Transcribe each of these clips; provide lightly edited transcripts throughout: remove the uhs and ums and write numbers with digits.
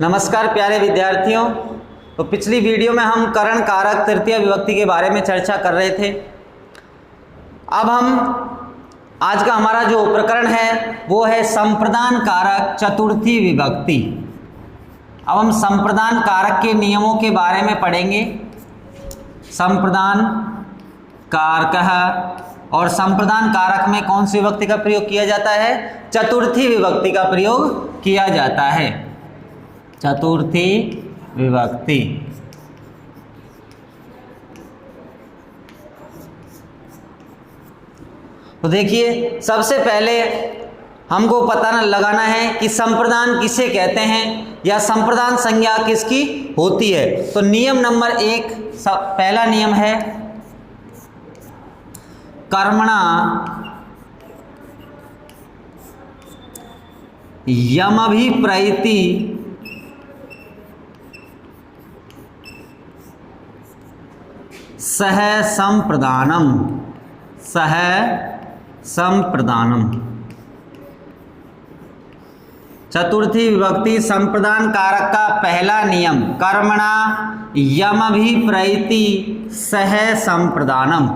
नमस्कार प्यारे विद्यार्थियों। तो पिछली वीडियो में हम करण कारक तृतीय विभक्ति के बारे में चर्चा कर रहे थे। अब हम आज का हमारा जो प्रकरण है वो है संप्रदान कारक चतुर्थी विभक्ति। अब हम संप्रदान कारक के नियमों के बारे में पढ़ेंगे। संप्रदान कारक और संप्रदान कारक में कौन सी विभक्ति का प्रयोग किया जाता है? चतुर्थी विभक्ति का प्रयोग किया जाता है। चतुर्थी विभक्ति। तो देखिए, सबसे पहले हमको पता लगाना है कि संप्रदान किसे कहते हैं या संप्रदान संज्ञा किसकी होती है। तो नियम नंबर 1, पहला नियम है कर्मणा यमभिप्रैति सह संप्रदानम। सह संप्रदानम। चतुर्थी विभक्ति संप्रदान कारक का पहला नियम कर्मणा यमभिप्रैति सह संप्रदानम।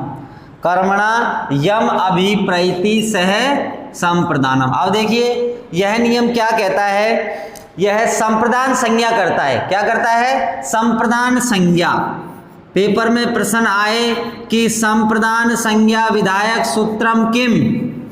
कर्मणा यम अभिप्रैति सह संप्रदानम। अब देखिए, यह नियम क्या कहता है? यह संप्रदान संज्ञा करता है। क्या करता है? संप्रदान संज्ञा। पेपर में प्रश्न आए कि संप्रदान संज्ञा विधायक सूत्रम किम,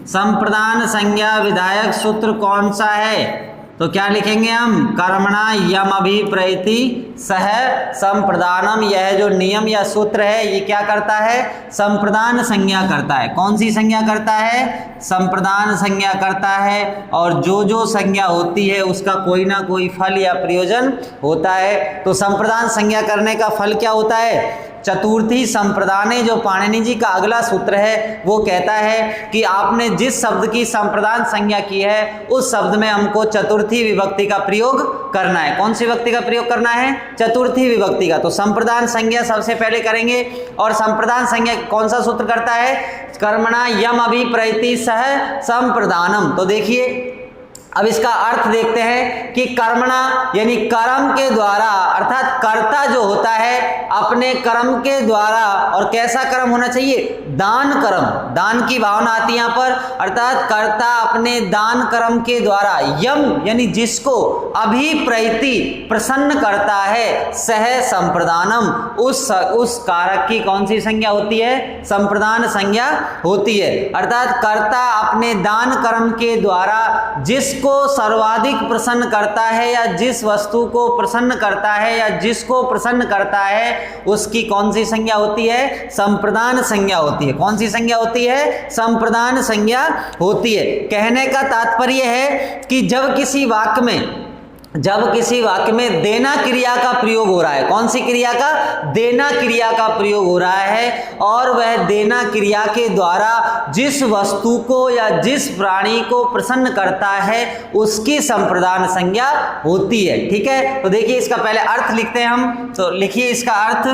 संप्रदान संज्ञा विधायक सूत्र कौन सा है? तो क्या लिखेंगे हम? कर्मणा यम अभिप्रैति सह संप्रदानम। यह जो नियम या सूत्र है ये क्या करता है? संप्रदान संज्ञा करता है। कौन सी संज्ञा करता है? संप्रदान संज्ञा करता है। और जो संज्ञा होती है उसका कोई ना कोई फल या प्रयोजन होता है। तो संप्रदान संज्ञा करने का फल क्या होता है? चतुर्थी संप्रदाने, जो पाणिनि जी का अगला सूत्र है, वो कहता है कि आपने जिस शब्द की संप्रदान संज्ञा की है उस शब्द में हमको चतुर्थी विभक्ति का प्रयोग करना है। कौन सी विभक्ति का प्रयोग करना है? चतुर्थी विभक्ति का। तो संप्रदान संज्ञा सबसे पहले करेंगे। और संप्रदान संज्ञा कौन सा सूत्र करता है? कर्मणा यम अभिप्रैति सह संप्रदानम। तो देखिए, अब इसका अर्थ देखते हैं कि कर्मणा यानी कर्म के द्वारा, अर्थात कर्ता जो होता है अपने कर्म के द्वारा। और कैसा कर्म होना चाहिए? दान कर्म। दान की भावना आती है यहाँ पर। अर्थात कर्ता अपने दान कर्म के द्वारा यम यानी जिसको अभिप्रैति प्रसन्न करता है सह संप्रदानम, उस कारक की कौन सी संज्ञा होती है? संप्रदान संज्ञा होती है। अर्थात कर्ता अपने दान कर्म के द्वारा जिसको सर्वाधिक प्रसन्न करता है या जिस वस्तु को प्रसन्न करता है या जिसको प्रसन्न करता है उसकी कौन सी संज्ञा होती है? संप्रदान संज्ञा होती है। कौन सी संज्ञा होती है? संप्रदान संज्ञा होती है। कहने का तात्पर्य है कि जब किसी वाक्य में देना क्रिया का प्रयोग हो रहा है, कौन सी क्रिया का? देना क्रिया का प्रयोग हो रहा है, और वह देना क्रिया के द्वारा जिस वस्तु को या जिस प्राणी को प्रसन्न करता है उसकी संप्रदान संज्ञा होती है। ठीक है, तो देखिए इसका पहले अर्थ लिखते हैं हम। तो लिखिए इसका अर्थ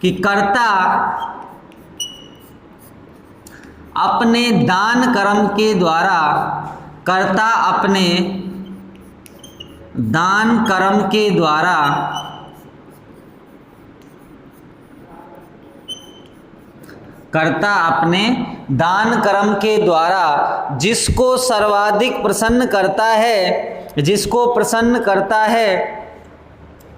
कि कर्ता अपने दान कर्म के द्वारा, कर्ता अपने दान कर्म के द्वारा कर्ता अपने दान कर्म के द्वारा जिसको सर्वाधिक प्रसन्न करता है, जिसको प्रसन्न करता है,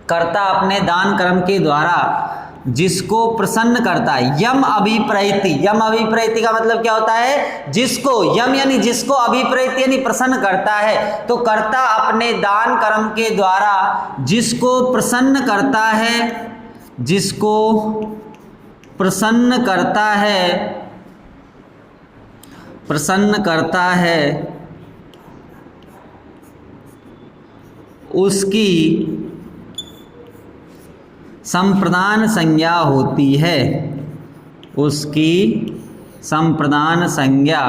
कर्ता अपने दान कर्म के द्वारा जिसको प्रसन्न करता है। यम अभिप्रैति। यम अभिप्रैति का मतलब क्या होता है? जिसको, यम यानी जिसको, अभिप्रैति यानी प्रसन्न करता है। तो कर्ता अपने दान कर्म के द्वारा जिसको प्रसन्न करता है, जिसको प्रसन्न करता है, प्रसन्न करता है उसकी संप्रदान संज्ञा होती है। उसकी संप्रदान संज्ञा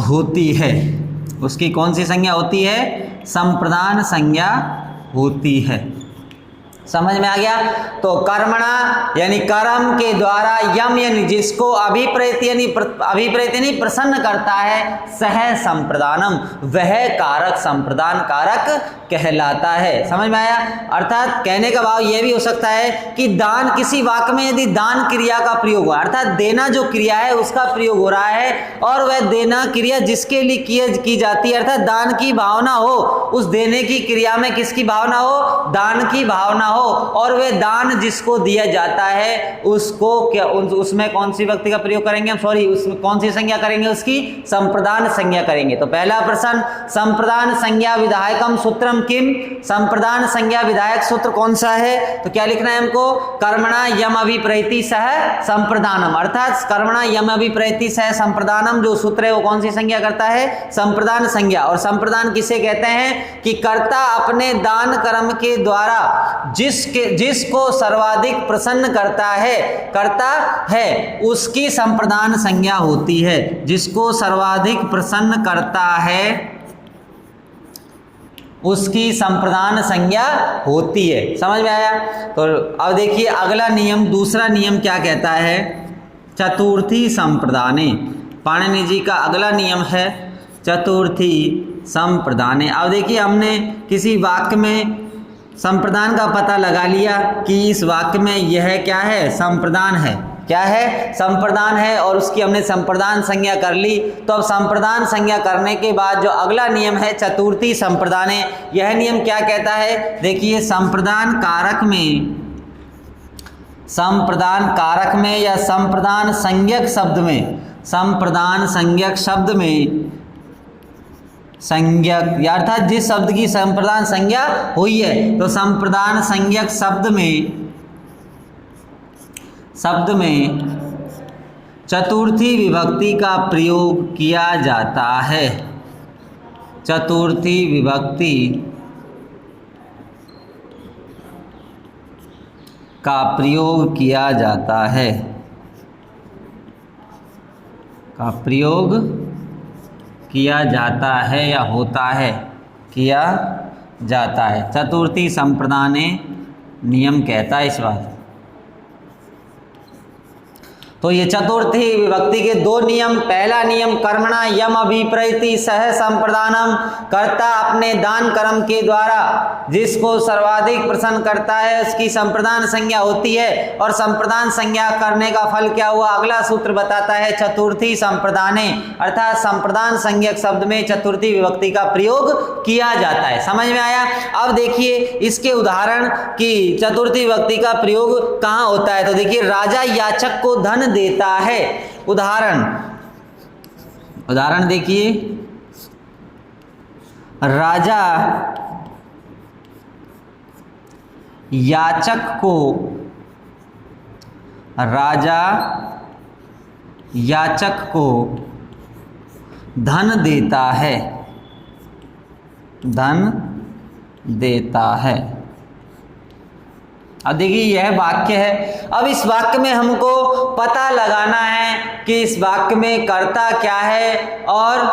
होती है। उसकी कौन सी संज्ञा होती है? संप्रदान संज्ञा होती है। समझ में आ गया। तो कर्मणा यानी कर्म के द्वारा, यम यानी जिसको, अभिप्रेति यानी प्रसन्न करता है, सह संप्रदानम वह कारक संप्रदान कारक कहलाता है। समझ में आया। अर्थात कहने का भाव यह भी हो सकता है कि दान, किसी वाक्य में यदि दान क्रिया का प्रयोग हुआ, अर्थात देना जो क्रिया है उसका प्रयोग हो रहा है, और वह देना क्रिया जिसके लिए की जाती है, अर्थात दान की भावना हो, उस देने की क्रिया में किसकी भावना हो, दान की भावना हो, और वह दान जिसको दिया जाता है उसको क्या, उसमें कौन सी व्यक्ति का प्रयोग करेंगे, उसमें कौन सी संज्ञा करेंगे, उसकी संप्रदान संज्ञा करेंगे। तो पहला प्रश्न, संप्रदान संज्ञा विधायकम सूत्रम किम, संप्रदान संज्ञा विधायक सूत्र कौन सा है? तो क्या लिखना है हमको, कर्मणा यम अभिप्रैति सह संप्रदानम, अर्थात कर्मणा यम अभिप्रैति सह संप्रदानम जो सूत्र है वो कौन सी संज्ञा करता है, संप्रदान संज्ञा। और संप्रदान किसे कहते हैं कि कर्ता अपने दान कर्म के द्वारा जिसको सर्वाधिक प्रसन्न करता है उसकी संप्रदान संज्ञा होती है, जिसको सर्वाधिक प्रसन्न करता है उसकी संप्रदान संज्ञा होती है। समझ में आया। तो अब देखिए अगला नियम, दूसरा नियम क्या कहता है, चतुर्थी संप्रदाने, पाणिनि जी का अगला नियम है चतुर्थी संप्रदाने। अब देखिए हमने किसी वाक्य में संप्रदान का पता लगा लिया कि इस वाक्य में यह क्या है, संप्रदान है, क्या है, संप्रदान है, और उसकी हमने संप्रदान संज्ञा कर ली। तो अब संप्रदान संज्ञा करने के बाद जो अगला नियम है चतुर्थी संप्रदाने, यह नियम क्या कहता है, देखिए संप्रदान कारक में या संप्रदान संज्ञक शब्द में, संप्रदान संज्ञक शब्द में संज्ञक या अर्थात जिस शब्द की संप्रदान संज्ञा हुई है, तो संप्रदान संज्ञक शब्द में चतुर्थी विभक्ति का प्रयोग किया जाता है, चतुर्थी विभक्ति का प्रयोग किया जाता है, का प्रयोग किया जाता है या होता है, किया जाता है। चतुर्थी संप्रदाने नियम कहता है इस बात। तो ये चतुर्थी विभक्ति के दो नियम, पहला नियम कर्मणा यम अभिप्रैति सह संप्रदानम, कर्ता अपने दान कर्म के द्वारा जिसको सर्वाधिक प्रसन्न करता है उसकी संप्रदान संज्ञा होती है, और संप्रदान संज्ञा करने का फल क्या हुआ, अगला सूत्र बताता है चतुर्थी संप्रदाने, अर्थात संप्रदान संज्ञक शब्द में चतुर्थी विभक्ति का प्रयोग किया जाता है। समझ में आया। अब देखिए इसके उदाहरण की चतुर्थी विभक्ति का प्रयोग कहाँ होता है। तो देखिए राजा याचक को धन देता है, उदाहरण देखिए, राजा याचक को धन देता है। अब देखिए यह वाक्य है। अब इस वाक्य में हमको पता लगाना है कि इस वाक्य में कर्ता क्या है और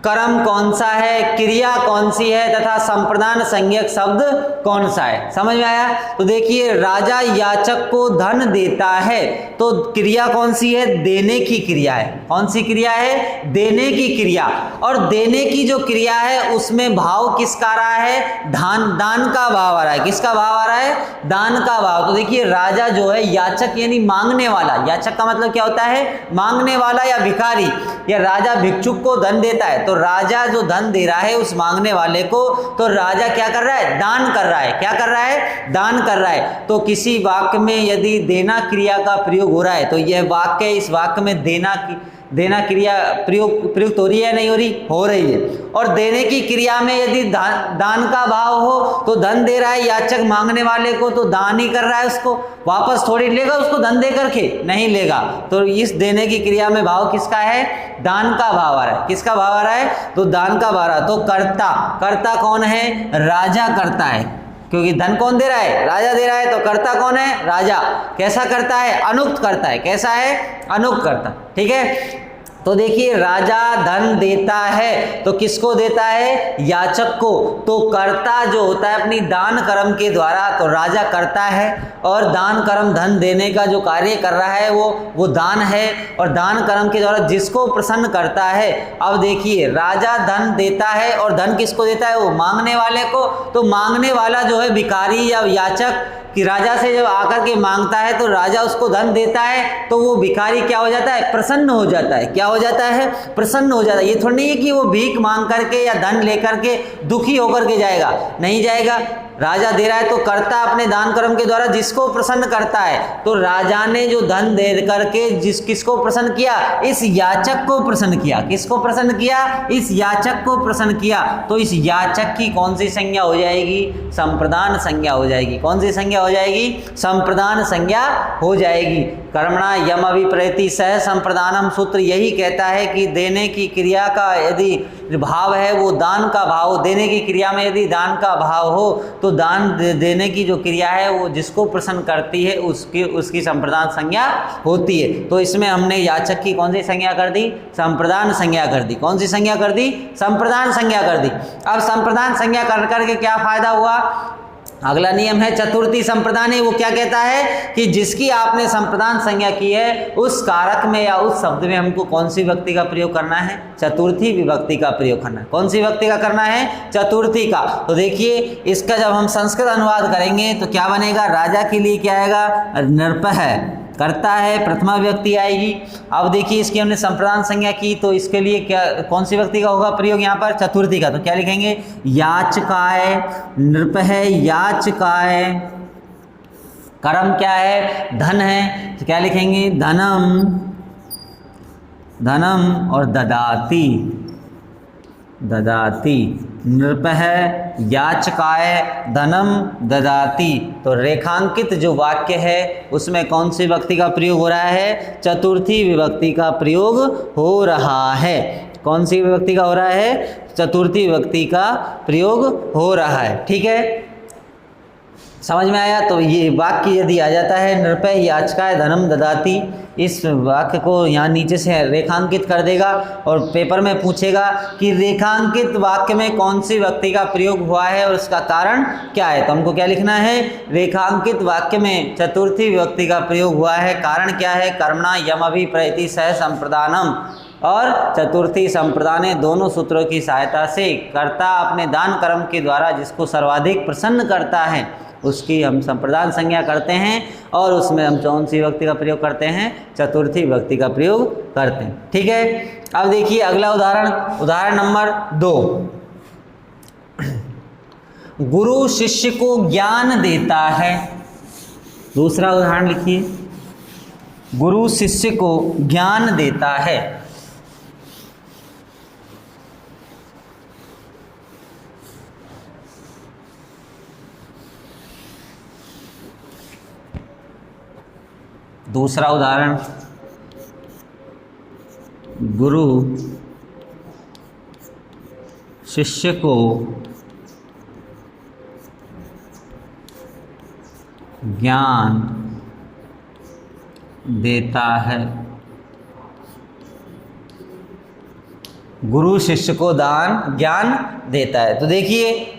कर्म कौन सा है, क्रिया कौन सी है तथा संप्रदान संज्ञक शब्द कौन सा है। समझ में आया। तो देखिए राजा याचक को धन देता है, तो क्रिया कौन सी है, देने की क्रिया है। कौन सी क्रिया है, देने की क्रिया। और देने की जो क्रिया है उसमें भाव किसका आ रहा है, दान का भाव आ रहा है। किसका भाव आ रहा है, दान का भाव। तो देखिए राजा जो है याचक यानी मांगने वाला, याचक का मतलब क्या होता है, मांगने वाला या भिखारी, या राजा भिक्षुक को धन देता है। तो राजा जो धन दे रहा है उस मांगने वाले को, तो राजा क्या कर रहा है, दान कर रहा है। क्या कर रहा है, दान कर रहा है। तो किसी वाक्य में यदि देना क्रिया का प्रयोग हो रहा है, तो यह वाक्य, इस वाक्य में देना क्रिया प्रयुक्त हो रही है, नहीं हो रही है। और देने की क्रिया में यदि दान का भाव हो, तो धन दे रहा है याचक मांगने वाले को, तो दान ही कर रहा है, उसको वापस थोड़ी लेगा, उसको धन दे करके नहीं लेगा। तो इस देने की क्रिया में भाव किसका है, दान का भाव आ रहा है। किसका भाव आ रहा है, तो दान का भाव आ रहा है। तो कर्ता कौन है, राजा करता है, क्योंकि धन कौन दे रहा है, राजा दे रहा है। तो कर्ता कौन है, राजा। कैसा करता है, अनुक्त करता है। कैसा है, अनुक्त करता। ठीक है। तो देखिए राजा धन देता है तो किसको देता है? याचक को। तो कर्ता जो होता है अपनी दान कर्म के द्वारा, तो राजा करता है और दान कर्म धन देने का जो कार्य कर रहा है वो दान है, और दान कर्म के द्वारा जिसको प्रसन्न करता है। अब देखिए राजा धन देता है और धन किसको देता है? वो मांगने वाले को। तो मांगने वाला जो है भिखारी या याचक कि राजा से जब आकर के मांगता है तो राजा उसको धन देता है, तो वो भिखारी क्या हो जाता है? प्रसन्न हो जाता है। क्या हो जाता है? प्रसन्न हो जाता है। ये थोड़ी नहीं है कि वो भीख मांग करके या धन लेकर के दुखी होकर के जाएगा, नहीं जाएगा। राजा दे रहा है तो करता अपने दान कर्म के द्वारा जिसको प्रसन्न करता है। तो राजा ने जो धन दे करके किसको प्रसन्न किया? इस याचक को प्रसन्न किया। किसको प्रसन्न किया? इस याचक को प्रसन्न किया। तो इस याचक की कौन सी संज्ञा हो जाएगी? संप्रदान संज्ञा हो जाएगी। कौन सी संज्ञा हो जाएगी? संप्रदान संज्ञा हो जाएगी। कर्मणा यम अभिप्रैति सह संप्रदानम सूत्र यही कहता है कि देने की क्रिया का यदि भाव है वो दान का भाव, देने की क्रिया में यदि दान का भाव हो तो दान देने की जो क्रिया है वो जिसको प्रसन्न करती है उसकी संप्रदान संज्ञा होती है। तो इसमें हमने याचक की कौन सी संज्ञा कर दी? संप्रदान संज्ञा कर दी। कौन सी संज्ञा कर दी? संप्रदान संज्ञा कर दी। अब संप्रदान संज्ञा कर करके क्या फायदा हुआ? अगला नियम है चतुर्थी संप्रदान है। वो क्या कहता है कि जिसकी आपने संप्रदान संज्ञा की है उस कारक में या उस शब्द में हमको कौन सी विभक्ति का प्रयोग करना है? चतुर्थी विभक्ति का प्रयोग करना है। कौन सी विभक्ति का करना है? चतुर्थी का। तो देखिए इसका जब हम संस्कृत अनुवाद करेंगे तो क्या बनेगा? राजा के लिए क्या आएगा? नृपः करता है, प्रथमा विभक्ति आएगी। अब देखिए इसकी हमने संप्रदान संज्ञा की तो इसके लिए क्या कौन सी विभक्ति का होगा प्रयोग यहाँ पर? चतुर्थी का। तो क्या लिखेंगे? याचकाय नृपः याचकाय, कर्म क्या है? धन है, तो क्या लिखेंगे? धनम, धनम और ददाति, ददाति नृपः याचकाय धनम ददाति। तो रेखांकित जो वाक्य है उसमें कौन सी विभक्ति का प्रयोग हो रहा है? चतुर्थी विभक्ति का प्रयोग हो रहा है। कौन सी विभक्ति का हो रहा है? चतुर्थी विभक्ति का प्रयोग हो रहा है। ठीक है, समझ में आया? तो ये वाक्य यदि आ जाता है नृपः याचकाय धनम ददाति, इस वाक्य को यहाँ नीचे से रेखांकित कर देगा और पेपर में पूछेगा कि रेखांकित वाक्य में कौन सी विभक्ति का प्रयोग हुआ है और उसका कारण क्या है। तो हमको क्या लिखना है? रेखांकित वाक्य में चतुर्थी विभक्ति का प्रयोग हुआ है। कारण क्या है? कर्मणा यम अभिप्रैति सह संप्रदानम और चतुर्थी संप्रदाने, दोनों सूत्रों की सहायता से कर्ता अपने दान कर्म के द्वारा जिसको सर्वाधिक प्रसन्न करता है उसकी हम संप्रदान संज्ञा करते हैं और उसमें हम कौन सी विभक्ति का प्रयोग करते हैं? चतुर्थी विभक्ति का प्रयोग करते हैं। ठीक है, अब देखिए अगला उदाहरण, उदाहरण नंबर 2। गुरु शिष्य को ज्ञान देता है। दूसरा उदाहरण लिखिए, गुरु शिष्य को ज्ञान देता है। दूसरा उदाहरण, गुरु शिष्य को ज्ञान देता है। गुरु शिष्य को ज्ञान देता है। तो देखिए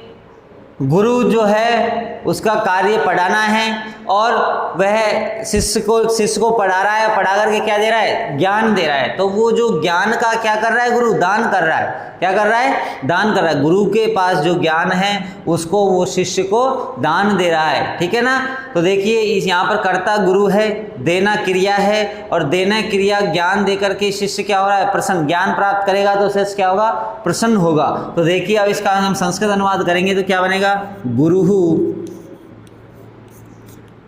गुरु जो है उसका कार्य पढ़ाना है और वह शिष्य को पढ़ा रहा है, पढ़ा करके क्या दे रहा है? ज्ञान दे रहा है। तो वो जो ज्ञान का क्या कर रहा है? गुरु दान कर रहा है। क्या कर रहा है? दान कर रहा है। गुरु के पास जो ज्ञान है उसको वो शिष्य को दान दे रहा है। ठीक है ना? तो देखिए इस यहाँ पर कर्ता गुरु है, देना क्रिया है और देना क्रिया ज्ञान दे करके शिष्य क्या हो रहा है? प्रसन्न, ज्ञान प्राप्त करेगा तो शिष्य क्या होगा? प्रसन्न होगा। तो देखिए अब इसका हम संस्कृत अनुवाद करेंगे तो क्या बनेगा?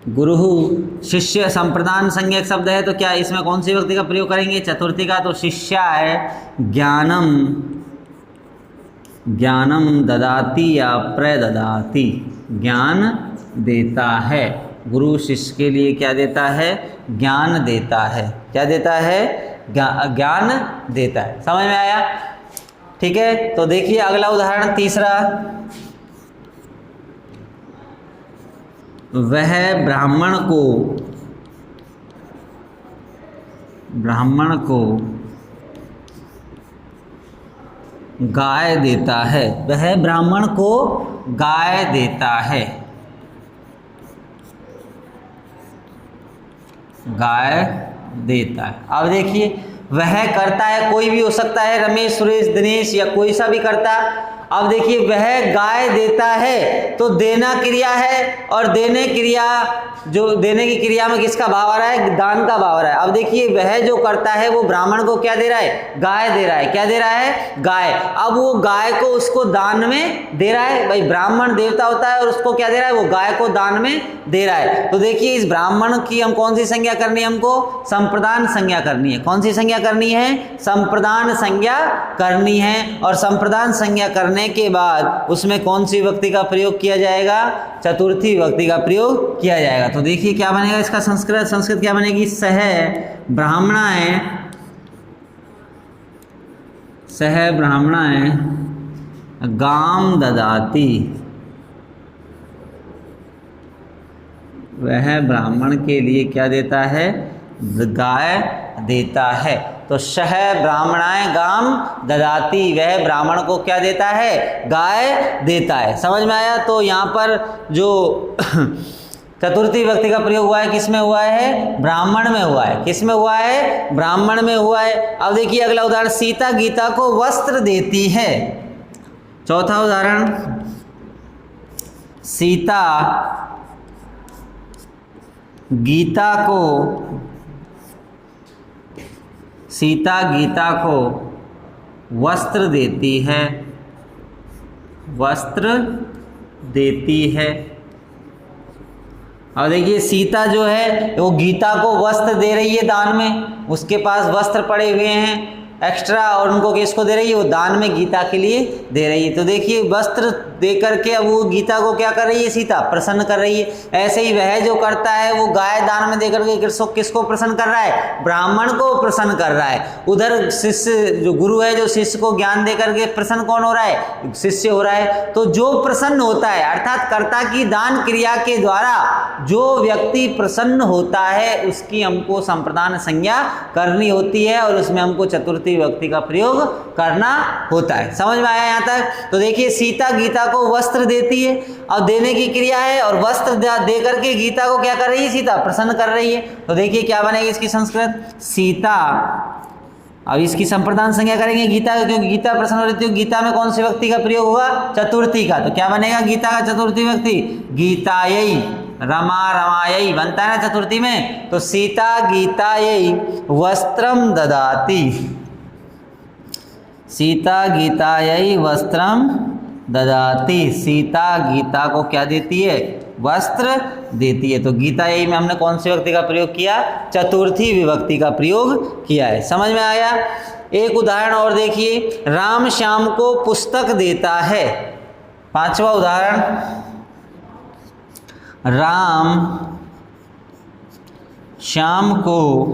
गुरुहु शिष्य संप्रदान संज्ञक शब्द है तो क्या इसमें कौन सी विभक्ति का प्रयोग करेंगे? चतुर्थी का। तो शिष्याय ज्ञानम ददाति या प्रददाति, ज्ञान देता है। गुरु शिष्य के लिए क्या देता है? ज्ञान देता है। क्या देता है? ज्ञान देता है। समझ में आया? ठीक है, तो देखिए अगला उदाहरण तीसरा, वह ब्राह्मण को गाय देता है, वह ब्राह्मण को गाय देता है, गाय देता है। अब देखिए वह करता है, कोई भी हो सकता है, रमेश, सुरेश, दिनेश या कोई सा भी करता। अब देखिए वह गाय देता है तो देना क्रिया है, और देने क्रिया, जो देने की क्रिया में किसका भाव आ रहा है, दान का भाव आ रहा है। अब देखिए वह जो करता है वो ब्राह्मण को क्या दे रहा है, गाय दे रहा है। क्या दे रहा है, गाय। अब वो गाय को उसको दान में दे रहा है, भाई ब्राह्मण देवता होता है और उसको क्या दे रहा है, वो गाय को दान में दे रहा है। तो देखिए इस ब्राह्मण की हम कौन सी संज्ञा करनी है, हमको संप्रदान संज्ञा करनी है। कौन सी संज्ञा करनी है, संप्रदान संज्ञा करनी है। और संप्रदान संज्ञा करने के बाद उसमें कौन सी विभक्ति का प्रयोग किया जाएगा, चतुर्थी विभक्ति का प्रयोग किया जाएगा। तो देखिए क्या बनेगा इसका संस्कृत क्या बनेगी, सह ब्राह्मणाए, सह ब्राह्मणाए गाम ददाति, वह ब्राह्मण के लिए क्या देता है, गाय देता है। तो शह ब्राह्मणाय गाम ददाति, वह ब्राह्मण को क्या देता है, गाय देता है। समझ में आया। तो यहाँ पर जो चतुर्थी विभक्ति का प्रयोग हुआ है किसमें हुआ है, ब्राह्मण में हुआ है। किस में हुआ है, ब्राह्मण में हुआ है। अब देखिए अगला उदाहरण, सीता गीता को वस्त्र देती है। चौथा उदाहरण, सीता गीता को वस्त्र देती है, वस्त्र देती है। और देखिए सीता जो है वो गीता को वस्त्र दे रही है दान में, उसके पास वस्त्र पड़े हुए हैं एक्स्ट्रा, और उनको किसको दे रही है, वो दान में गीता के लिए दे रही है। तो देखिए वस्त्र दे करके अब वो गीता को क्या कर रही है, सीता प्रसन्न कर रही है। ऐसे ही वह जो करता है वो गाय दान में दे करके किसको प्रसन्न कर रहा है, ब्राह्मण को प्रसन्न कर रहा है। उधर शिष्य जो गुरु है, जो शिष्य को ज्ञान दे करके प्रसन्न कौन हो रहा है, शिष्य हो रहा है। तो जो प्रसन्न होता है, अर्थात कर्ता की दान क्रिया के द्वारा जो व्यक्ति प्रसन्न होता है उसकी हमको संप्रदान संज्ञा करनी होती है, और उसमें हमको चतुर्थी विभक्ति का प्रयोग करना होता है। समझ में आया यहाँ तक। तो देखिए सीता गीता को वस्त्र देती है, अब देने की क्रिया है, और वस्त्र दे करके गीता को क्या कर रही है, सीता प्रसन्न कर रही है। तो देखिए क्या बनेगी इसकी संस्कृत, सीता। अब इसकी संप्रदान संज्ञा करेंगे गीता, क्योंकि गीता प्रसन्न हो रही है। गीता में कौन सी विभक्ति का प्रयोग होगा, चतुर्थी का। तो क्या बनेगा गीता का चतुर्थी विभक्ति, गीतायै, रमा रमायै बनता है ना चतुर्थी में। तो सीता गीतायै वस्त्रम ददाति, सीता गीतायै वस्त्रम ददाति, सीता गीता को क्या देती है, वस्त्र देती है। तो गीतायै में हमने कौन सी विभक्ति का प्रयोग किया, चतुर्थी विभक्ति का प्रयोग किया है। समझ में आया। एक उदाहरण और देखिए, राम श्याम को पुस्तक देता है। पांचवा उदाहरण, राम श्याम को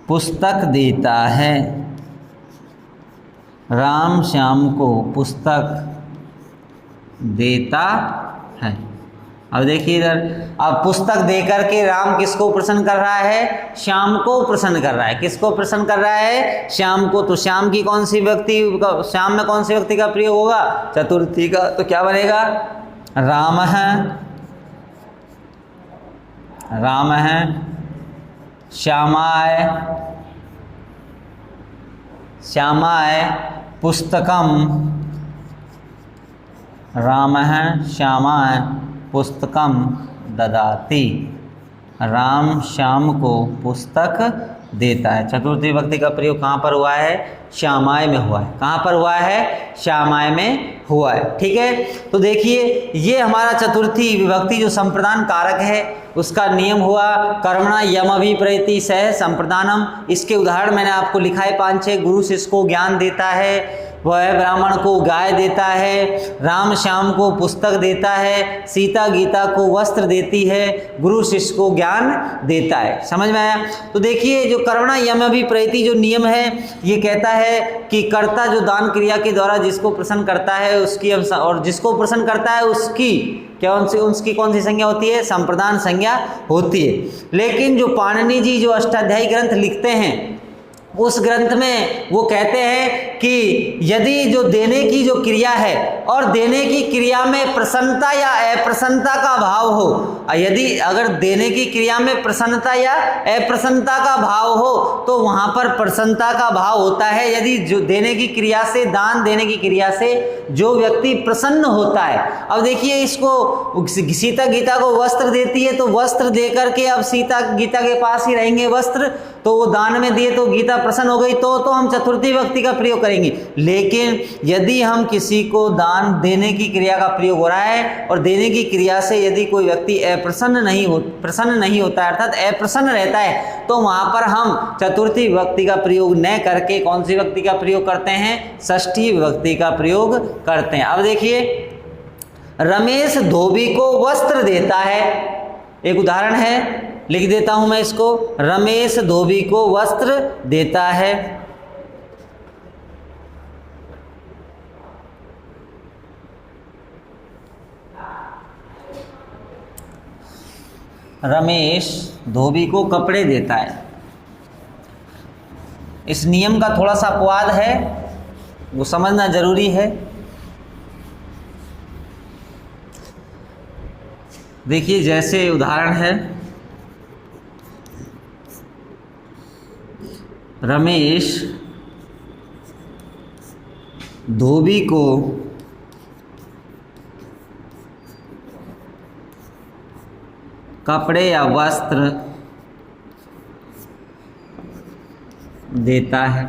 पुस्तक देता है, राम श्याम को पुस्तक देता है। अब देखिए इधर, अब पुस्तक देकर के राम किसको प्रसन्न कर रहा है, श्याम को प्रसन्न कर रहा है। किसको प्रसन्न कर रहा है, श्याम को। तो श्याम की कौन सी व्यक्ति, श्याम में कौन सी व्यक्ति का प्रयोग होगा, चतुर्थी का। तो क्या बनेगा, राम है, राम है, श्यामाय, श्यामाय पुस्तकम, राम है श्यामाय पुस्तकम ददाति, राम श्याम को पुस्तक देता है। चतुर्थी विभक्ति का प्रयोग कहाँ पर हुआ है, श्यामाय में हुआ है। कहाँ पर हुआ है, श्यामाय में हुआ है। ठीक है। तो देखिए ये हमारा चतुर्थी विभक्ति जो संप्रदान कारक है उसका नियम हुआ, कर्मणा यम अभिप्रैति सह संप्रदानम। इसके उदाहरण मैंने आपको लिखा है 5-6। गुरु शिष्य को ज्ञान देता है, वह ब्राह्मण को गाय देता है, राम श्याम को पुस्तक देता है, सीता गीता को वस्त्र देती है, गुरु शिष्य को ज्ञान देता है। समझ में आया। तो देखिए जो कर्मणा यम अभिप्रैति जो नियम है ये कहता है कि कर्ता जो दान क्रिया के द्वारा जिसको प्रसन्न करता है उसकी, और जिसको प्रसन्न करता है उसकी उसकी कौन सी संज्ञा होती है, संप्रदान संज्ञा होती है। लेकिन जो पाणिनि जी जो अष्टाध्यायी ग्रंथ लिखते हैं उस ग्रंथ में वो कहते हैं कि यदि जो देने की जो क्रिया है और देने की क्रिया में प्रसन्नता या अप्रसन्नता का भाव हो, यदि अगर देने की क्रिया में प्रसन्नता या अप्रसन्नता का भाव हो तो वहाँ पर प्रसन्नता का भाव होता है। यदि जो देने की क्रिया से, दान देने की क्रिया से जो व्यक्ति प्रसन्न होता है, अब देखिए इसको सीता गीता को वस्त्र देती है तो वस्त्र दे करके अब सीता गीता के पास ही रहेंगे वस्त्र, तो वो दान में दिए तो गीता प्रसन्न हो गई, तो हम चतुर्थी विभक्ति का प्रयोग करेंगे। लेकिन यदि हम किसी को दान देने की क्रिया का प्रयोग हो रहा है और देने की क्रिया से यदि कोई व्यक्ति प्रसन्न नहीं होता है, अर्थात अप्रसन्न रहता है, तो वहाँ पर हम चतुर्थी विभक्ति का प्रयोग न करके कौन सी विभक्ति का प्रयोग करते हैं? षष्ठी विभक्ति का प्रयोग करते हैं। अब देखिए, रमेश धोबी को वस्त्र देता है, एक उदाहरण है, लिख देता हूं मैं इसको, रमेश धोबी को वस्त्र देता है। रमेश धोबी को कपड़े देता है। इस नियम का थोड़ा सा अपवाद है, वो समझना जरूरी है। देखिए जैसे उदाहरण है, रमेश धोबी को कपड़े या वस्त्र देता है।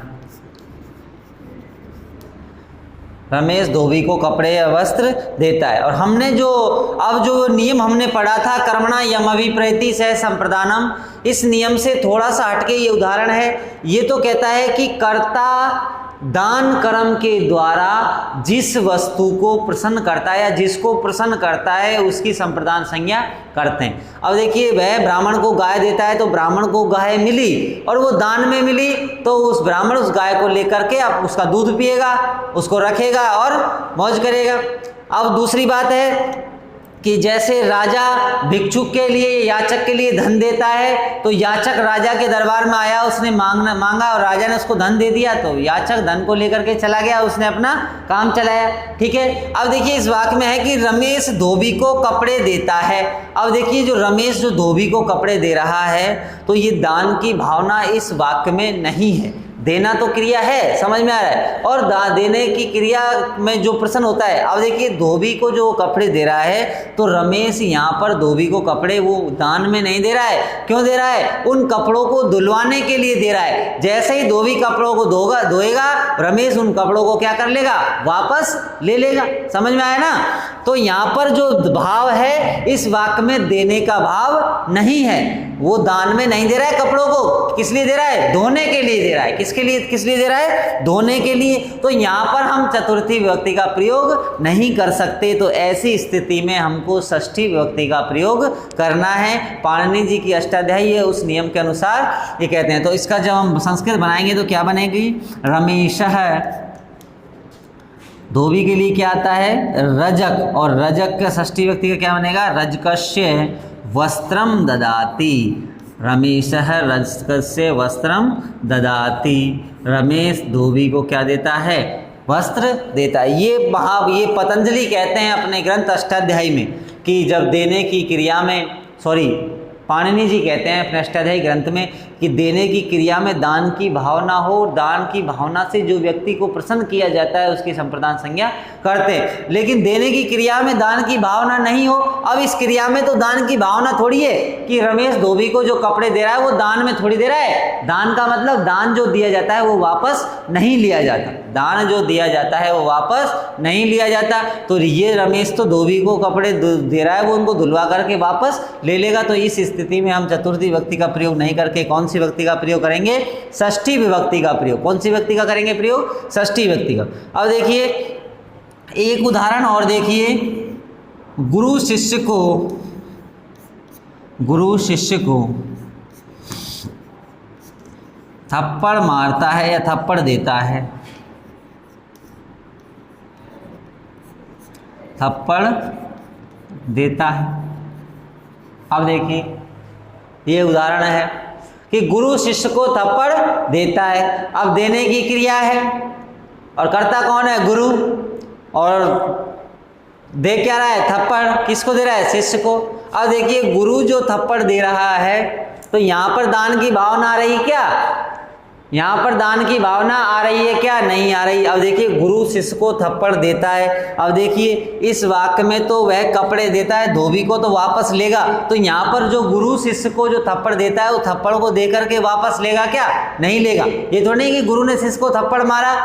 रमेश धोबी को कपड़े या वस्त्र देता है। और हमने जो नियम हमने पढ़ा था, कर्मणा यम अभिप्रैति सह संप्रदानम, इस नियम से थोड़ा सा हटके ये उदाहरण है। ये तो कहता है कि कर्ता दान कर्म के द्वारा जिस वस्तु को प्रसन्न करता है या जिसको प्रसन्न करता है उसकी संप्रदान संज्ञा करते हैं। अब देखिए, वह ब्राह्मण को गाय देता है तो ब्राह्मण को गाय मिली और वो दान में मिली, तो उस ब्राह्मण उस गाय को लेकर के अब उसका दूध पिएगा, उसको रखेगा और मौज करेगा। अब दूसरी बात है कि जैसे राजा भिक्षुक के लिए, याचक के लिए धन देता है, तो याचक राजा के दरबार में आया, उसने मांगा और राजा ने उसको धन दे दिया, तो याचक धन को लेकर के चला गया, उसने अपना काम चलाया। ठीक है। अब देखिए इस वाक्य में है कि रमेश धोबी को कपड़े देता है। अब देखिए जो रमेश जो धोबी को कपड़े दे रहा है, तो ये दान की भावना इस वाक्य में नहीं है। देना तो क्रिया है, समझ में आ रहा है, और देने की क्रिया में जो प्रसन्न होता है। अब देखिए धोबी को जो कपड़े दे रहा है, तो रमेश यहाँ पर धोबी को कपड़े वो दान में नहीं दे रहा है। क्यों दे रहा है? उन कपड़ों को धुलवाने के लिए दे रहा है। जैसे ही धोबी कपड़ों को धोएगा, रमेश उन कपड़ों को क्या कर लेगा? वापस ले लेगा। समझ में आया ना? तो यहाँ पर जो भाव है इस वाक्य में देने का भाव नहीं है। वो दान में नहीं दे रहा है कपड़ों को, किस लिए दे रहा है? धोने के लिए दे रहा है। किस लिए दे रहा है? धोने के लिए। तो यहाँ पर हम चतुर्थी विभक्ति का प्रयोग नहीं कर सकते, तो ऐसी स्थिति में हमको षष्ठी विभक्ति का प्रयोग करना है। पाणिनि जी की अष्टाध्यायी है, उस नियम के अनुसार ये कहते हैं। तो इसका जब हम संस्कृत बनाएंगे तो क्या बनेगी? रमेशः, धोबी के लिए क्या आता है? रजक, और रजक का षष्ठी विभक्ति का क्या बनेगा? रजकस्य वस्त्रम ददाति। रमेशः रजकस्य वस्त्रम ददाति। रमेश धोबी को क्या देता है? वस्त्र देता है। ये पतंजलि कहते हैं अपने ग्रंथ अष्टाध्यायी में कि जब देने की क्रिया में, पाणिनि जी कहते हैं अपने अष्टाध्यायी ग्रंथ में कि देने की क्रिया में दान की भावना हो, दान की भावना से जो व्यक्ति को प्रसन्न किया जाता है उसकी संप्रदान संज्ञा करते हैं। लेकिन देने की क्रिया में दान की भावना नहीं हो। अब इस क्रिया में तो दान की भावना थोड़ी है कि रमेश धोबी को जो कपड़े दे रहा है वो दान में थोड़ी दे रहा है। दान का मतलब दान जो दिया जाता है वो वापस नहीं लिया जाता। दान जो दिया जाता है वो वापस नहीं लिया जाता। तो ये रमेश तो धोबी को कपड़े दे रहा है, वो उनको धुलवा करके वापस ले लेगा। तो इस स्थिति में हम चतुर्थी विभक्ति का प्रयोग नहीं करके कौन सी विभक्ति का प्रयोग करेंगे? षष्ठी विभक्ति का प्रयोग। कौन सी विभक्ति का करेंगे प्रयोग? षष्ठी विभक्ति का। अब देखिए एक उदाहरण और देखिए, गुरु शिष्य को थप्पड़ मारता है या थप्पड़ देता है। थप्पड़ देता है। अब देखिए ये उदाहरण है कि गुरु शिष्य को थप्पड़ देता है। अब देने की क्रिया है और करता कौन है? गुरु। और दे क्या रहा है? थप्पड़। किसको दे रहा है? शिष्य को। अब देखिए गुरु जो थप्पड़ दे रहा है तो यहाँ पर दान की भावना आ रही क्या? यहाँ पर दान की भावना आ रही है क्या? नहीं आ रही। अब देखिए गुरु शिष्य को थप्पड़ देता है। अब देखिए इस वाक्य में तो वह कपड़े देता है, धोबी को तो वापस लेगा। तो यहाँ पर जो गुरु शिष्य को जो थप्पड़ देता है वो थप्पड़ को दे करके वापस लेगा क्या? नहीं लेगा। ये थोड़ी नहीं कि गुरु ने शिष्य को थप्पड़ मारा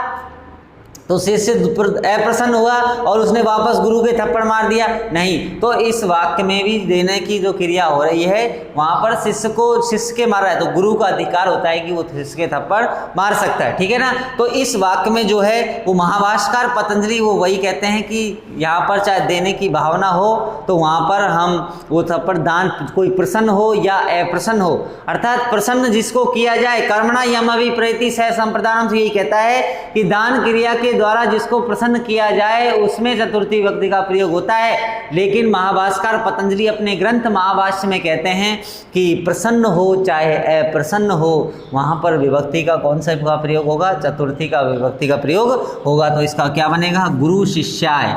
तो शिष्य अप्रसन्न हुआ और उसने वापस गुरु के थप्पड़ मार दिया, नहीं। तो इस वाक्य में भी देने की जो क्रिया हो रही है वहां पर शिष्य को शिष्य के मार रहा है तो गुरु का अधिकार होता है कि वो शिष्य के थप्पड़ मार सकता है, ठीक है ना। तो इस वाक्य में जो है वो महाभाष्यकार पतंजलि वो वही कहते हैं कि यहाँ पर चाहे देने की भावना हो तो वहां पर हम वो थप्पड़ दान कोई प्रसन्न हो या अप्रसन्न हो, अर्थात प्रसन्न जिसको किया जाए, कर्मणा यम अभिप्रैति सह संप्रदानम से यही कहता है कि दान क्रिया के द्वारा जिसको प्रसन्न किया जाए उसमें चतुर्थी विभक्ति का प्रयोग होता है। लेकिन महाभाष्यकार पतंजलि अपने ग्रंथ महाभाष्य में कहते हैं कि प्रसन्न हो चाहे अप्रसन्न हो वहां पर विभक्ति का कौन सा का प्रयोग होगा? चतुर्थी का विभक्ति का प्रयोग होगा। तो इसका क्या बनेगा? गुरु शिष्याय,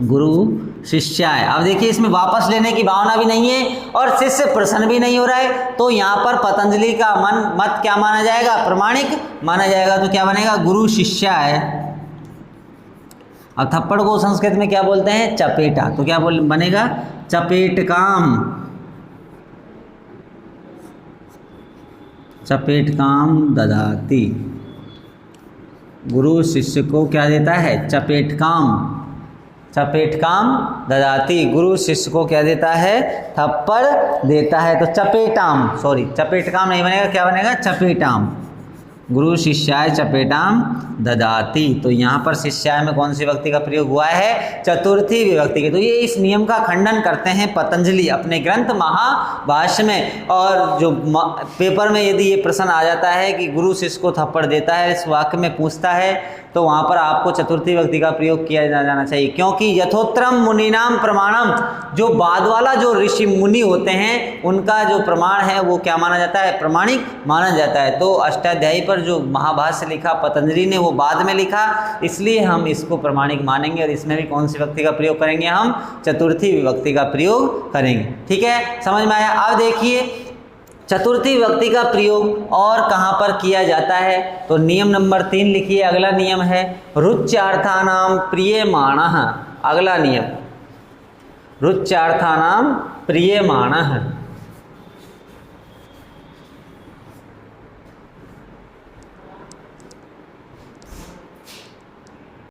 गुरु शिष्याय। अब देखिए इसमें वापस लेने की भावना भी नहीं है और शिष्य प्रसन्न भी नहीं हो रहा है, तो यहाँ पर पतंजलि का मत क्या माना जाएगा? प्रमाणिक माना जाएगा। तो क्या बनेगा? गुरु शिष्याय। अब थप्पड़ को संस्कृत में क्या बोलते हैं? चपेटा। तो क्या बनेगा? चपेटकाम, चपेटकाम ददाति। गुरु शिष्य को क्या देता है? चपेटकाम, चपेटकाम ददाति। गुरु शिष्य को क्या देता है? थप्पड़ देता है। तो चपेटाम, सॉरी चपेटकाम नहीं बनेगा, क्या बनेगा? चपेटाम। गुरु शिष्याय चपेटाम ददाति। तो यहाँ पर शिष्याय में कौन सी विभक्ति का प्रयोग हुआ है? चतुर्थी विभक्ति के। तो ये इस नियम का खंडन करते हैं पतंजलि अपने ग्रंथ महाभाष्य में। और जो पेपर में यदि ये प्रश्न आ जाता है कि गुरु शिष्य को थप्पड़ देता है, इस वाक्य में पूछता है, तो वहाँ पर आपको चतुर्थी विभक्ति का प्रयोग किया जाना चाहिए, क्योंकि यथोत्तरम मुनिनाम प्रमाणम, जो बाद वाला जो ऋषि मुनि होते हैं उनका जो प्रमाण है वो क्या माना जाता है? प्रमाणिक माना जाता है। तो अष्टाध्यायी पर जो महाभाष्य लिखा पतंजलि ने वो बाद में लिखा, इसलिए हम इसको प्रमाणिक मानेंगे और इसमें भी कौन सी विभक्ति का प्रयोग करेंगे? हम चतुर्थी विभक्ति का प्रयोग करेंगे, ठीक है। समझ में आया? अब देखिए चतुर्थी विभक्ति का प्रयोग और कहाँ पर किया जाता है? तो नियम नंबर 3 लिखिए। अगला नियम है रुच्यार्थानाम प्रियमाणः। अगला नियम रुच्यार्थानाम प्रियमाणः।